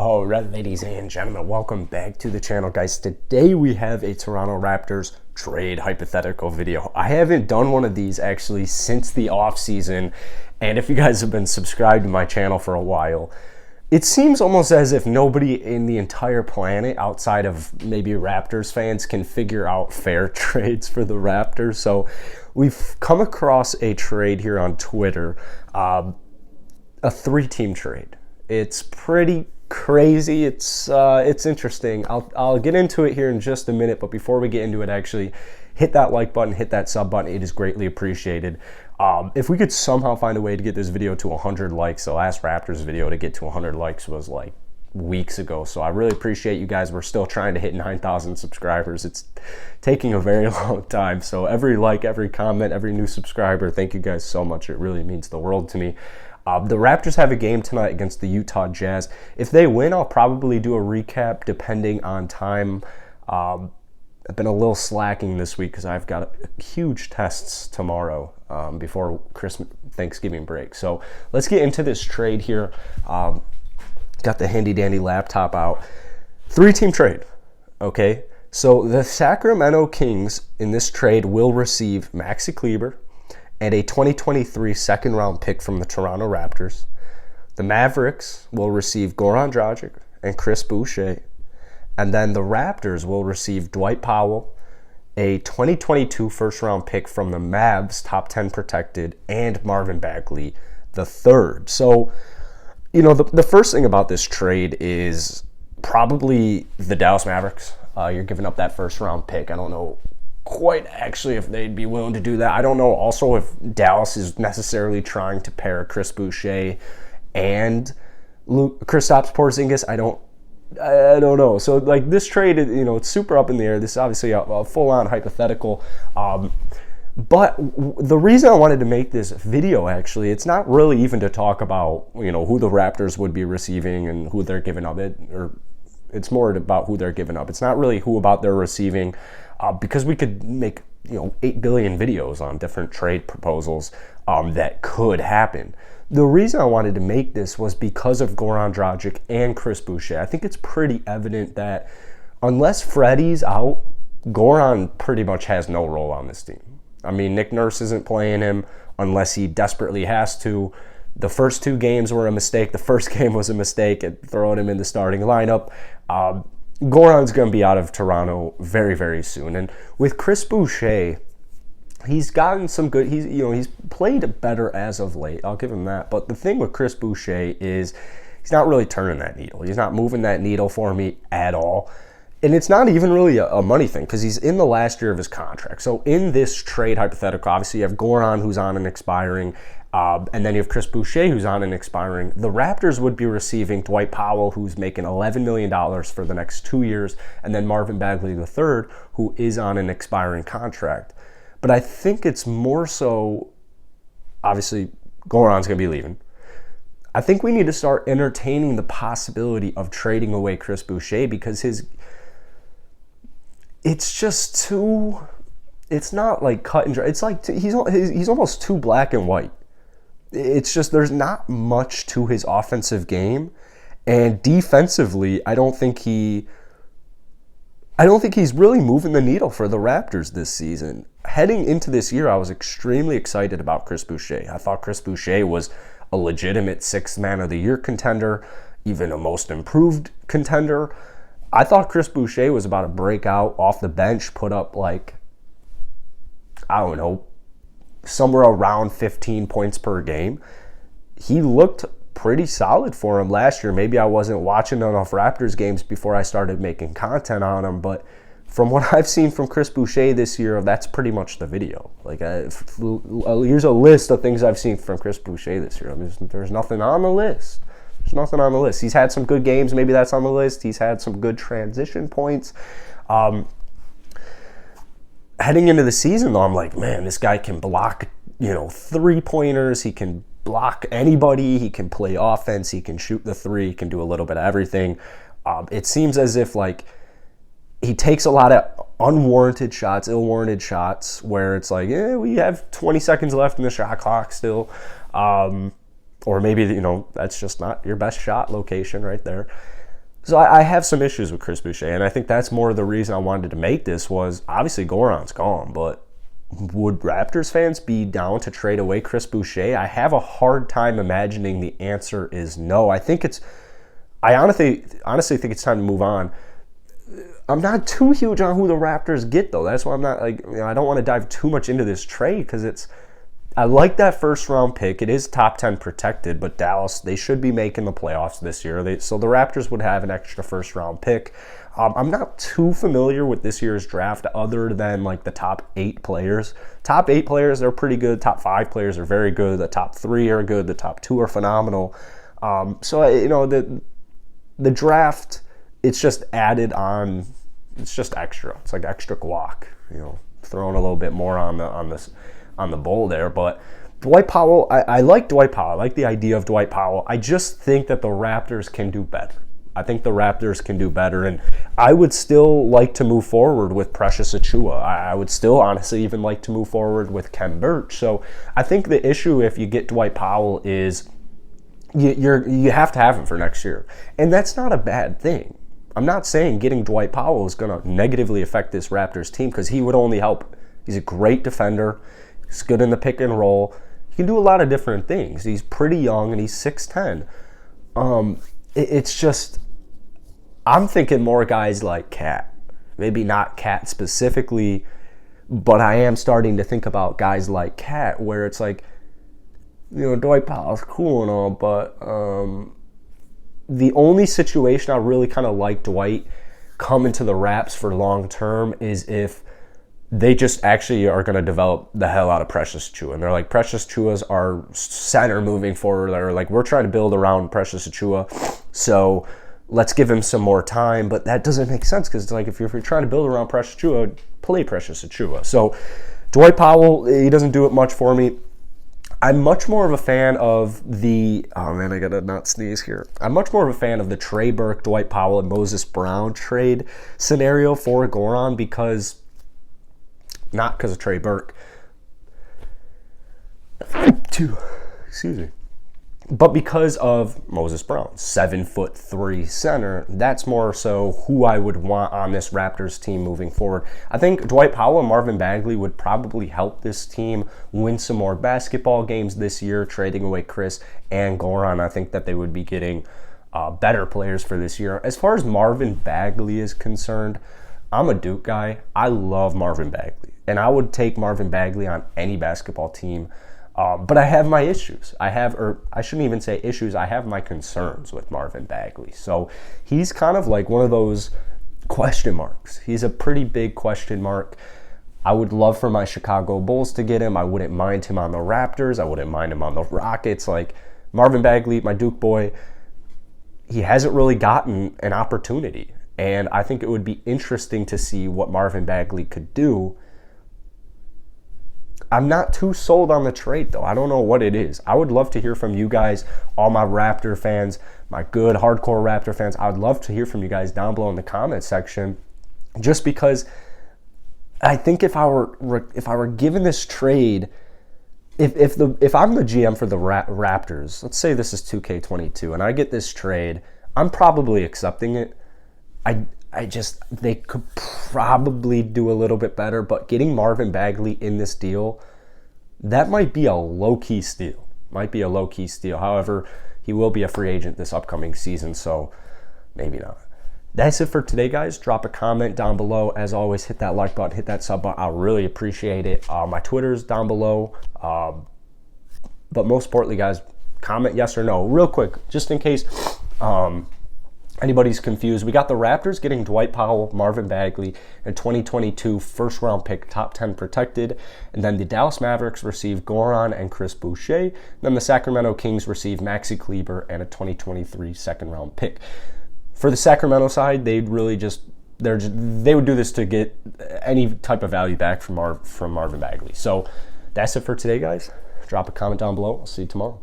All right, ladies and gentlemen, welcome back to the channel, guys. Today we have a Toronto Raptors trade hypothetical video. I haven't done one of these actually since the off season, and if you guys have been subscribed to my channel for a while, it seems almost as if nobody in the entire planet outside of maybe Raptors fans can figure out fair trades for the Raptors. So we've come across a trade here on Twitter, a 3-team trade. It's pretty crazy. It's interesting. I'll get into it here in just a minute, but before we get into it, actually hit that like button, hit that sub button. It is greatly appreciated. If we could somehow find a way to get this video to 100 likes, the last Raptors video to get to 100 likes was like weeks ago, so I really appreciate you guys. We're still trying to hit 9,000 subscribers. It's taking a very long time, so every like, every comment, every new subscriber, thank you guys so much. It really means the world to me. The Raptors have a game tonight against the Utah Jazz. If they win, I'll probably do a recap depending on time. I've been a little slacking this week because I've got huge tests tomorrow before Thanksgiving break. So let's get into this trade here. Got the handy dandy laptop out. 3-team trade, okay? So the Sacramento Kings in this trade will receive Maxi Kleber and a 2023 second-round pick from the Toronto Raptors. The Mavericks will receive Goran Dragic and Chris Boucher. And then the Raptors will receive Dwight Powell, a 2022 first-round pick from the Mavs, top 10 protected, and Marvin Bagley III. So, you know, the first thing about this trade is probably the Dallas Mavericks. You're giving up that first-round pick. I don't know quite actually if they'd be willing to do that. I don't know also if Dallas is necessarily trying to pair Chris Boucher and Kristaps Porzingis. I don't know. So like this trade, you know, it's super up in the air. This is obviously a full-on hypothetical. But the reason I wanted to make this video, actually, it's not really even to talk about, you know, who the Raptors would be receiving and who they're giving up. It's more about who they're giving up. It's not really who about they're receiving. Because we could make, you know, 8 billion videos on different trade proposals that could happen. The reason I wanted to make this was because of Goran Dragic and Chris Boucher. I think it's pretty evident that unless Freddie's out, Goran pretty much has no role on this team. I mean, Nick Nurse isn't playing him unless he desperately has to. The first 2 games were a mistake. The first game was a mistake at throwing him in the starting lineup. Goran's going to be out of Toronto very, very soon. And with Chris Boucher, he's gotten some good, he's played better as of late. I'll give him that. But the thing with Chris Boucher is he's not really turning that needle. He's not moving that needle for me at all. And it's not even really a money thing because he's in the last year of his contract. So in this trade hypothetical, obviously you have Goran who's on an expiring, and then you have Chris Boucher who's on an expiring. The Raptors would be receiving Dwight Powell, who's making $11 million for the next 2 years, and then Marvin Bagley III, who is on an expiring contract. But I think it's more so, obviously, Goran's going to be leaving. I think we need to start entertaining the possibility of trading away Chris Boucher because it's just too, it's not like cut and dry. It's like he's almost too black and white. It's just there's not much to his offensive game, and defensively, I don't think he's really moving the needle for the Raptors this season. Heading into this year, I was extremely excited about Chris Boucher. I thought Chris Boucher was a legitimate 6th Man of the Year contender, even a Most Improved contender. I thought Chris Boucher was about to break out off the bench, put up like, I don't know, somewhere around 15 points per game. He looked pretty solid for him last year. Maybe I wasn't watching enough Raptors games before I started making content on him, but from what I've seen from Chris Boucher this year, that's pretty much the video. Like, here's a list of things I've seen from Chris Boucher this year. I mean, there's nothing on the list. There's nothing on the list. He's had some good games. Maybe that's on the list. He's had some good transition points. Heading into the season, though, I'm like, man, this guy can block, you know, 3-pointers. He can block anybody. He can play offense. He can shoot the 3. He can do a little bit of everything. It seems as if, like, he takes a lot of unwarranted shots, ill-warranted shots, where it's like, we have 20 seconds left in the shot clock still. Or maybe, you know, that's just not your best shot location right there. So I have some issues with Chris Boucher, and I think that's more the reason I wanted to make this was obviously Goran's gone, but would Raptors fans be down to trade away Chris Boucher? I have a hard time imagining the answer is no. I honestly think it's time to move on. I'm not too huge on who the Raptors get, though. That's why I'm not I don't want to dive too much into this trade because I like that first round pick. It is top 10 protected, but Dallas, they should be making the playoffs this year. So the Raptors would have an extra first round pick. I'm not too familiar with this year's draft other than like the top 8 players. Top 8 players, they're pretty good. Top 5 players are very good. The top 3 are good. The top 2 are phenomenal. The draft, it's just added on. It's just extra. It's like extra guac, throwing a little bit more on the bowl there. But Dwight Powell, I like Dwight Powell. I like the idea of Dwight Powell. I just think that the Raptors can do better. I think the Raptors can do better, and I would still like to move forward with Precious Achiuwa. I would still honestly even like to move forward with Khem Birch. So I think the issue if you get Dwight Powell is you have to have him for next year, and that's not a bad thing. I'm not saying getting Dwight Powell is going to negatively affect this Raptors team because he would only help. He's a great defender. He's good in the pick and roll. He can do a lot of different things. He's pretty young and he's 6'10". It's just, I'm thinking more guys like Cat. Maybe not Cat specifically, but I am starting to think about guys like Cat where it's like, Dwight Powell's cool and all, but the only situation I really kind of like Dwight coming to the Raps for long term is if they just actually are going to develop the hell out of Precious Achiuwa. And they're like, Precious Achiuwa's our center moving forward. They're like, we're trying to build around Precious Achiuwa, so let's give him some more time. But that doesn't make sense because it's like if you're trying to build around Precious Achiuwa, play Precious Achiuwa. So Dwight Powell, he doesn't do it much for me. I'm much more of a fan of I gotta not sneeze here. I'm much more of a fan of the Trey Burke, Dwight Powell, and Moses Brown trade scenario for Goran not because of Trey Burke. Excuse me. But because of Moses Brown, 7'3" center, that's more so who I would want on this Raptors team moving forward. I think Dwight Powell and Marvin Bagley would probably help this team win some more basketball games this year, trading away Chris and Goran. I think that they would be getting better players for this year. As far as Marvin Bagley is concerned, I'm a Duke guy. I love Marvin Bagley, and I would take Marvin Bagley on any basketball team. But I have my issues. I shouldn't even say issues. I have my concerns with Marvin Bagley. So he's kind of like one of those question marks. He's a pretty big question mark. I would love for my Chicago Bulls to get him. I wouldn't mind him on the Raptors. I wouldn't mind him on the Rockets. Like Marvin Bagley, my Duke boy, he hasn't really gotten an opportunity. And I think it would be interesting to see what Marvin Bagley could do. I'm not too sold on the trade, though. I don't know what it is. I would love to hear from you guys, all my Raptor fans, my good hardcore Raptor fans. I would love to hear from you guys down below in the comment section, just because I think if I were given this trade, if I'm the GM for the Raptors, let's say this is 2K22, and I get this trade, I'm probably accepting it. They could probably do a little bit better, but getting Marvin Bagley in this deal, that might be a low-key steal. However, he will be a free agent this upcoming season, so maybe not. That's it for today, guys. Drop a comment down below. As always, hit that like button, hit that sub button. I'll really appreciate it. My Twitter's down below. But most importantly, guys, comment yes or no. Real quick, just in case anybody's confused, we got the Raptors getting Dwight Powell, Marvin Bagley, and 2022 first-round pick, top 10 protected. And then the Dallas Mavericks receive Goran and Chris Boucher. Then the Sacramento Kings receive Maxi Kleber and a 2023 second-round pick. For the Sacramento side, they would do this to get any type of value back from Marvin Bagley. So that's it for today, guys. Drop a comment down below. I'll see you tomorrow.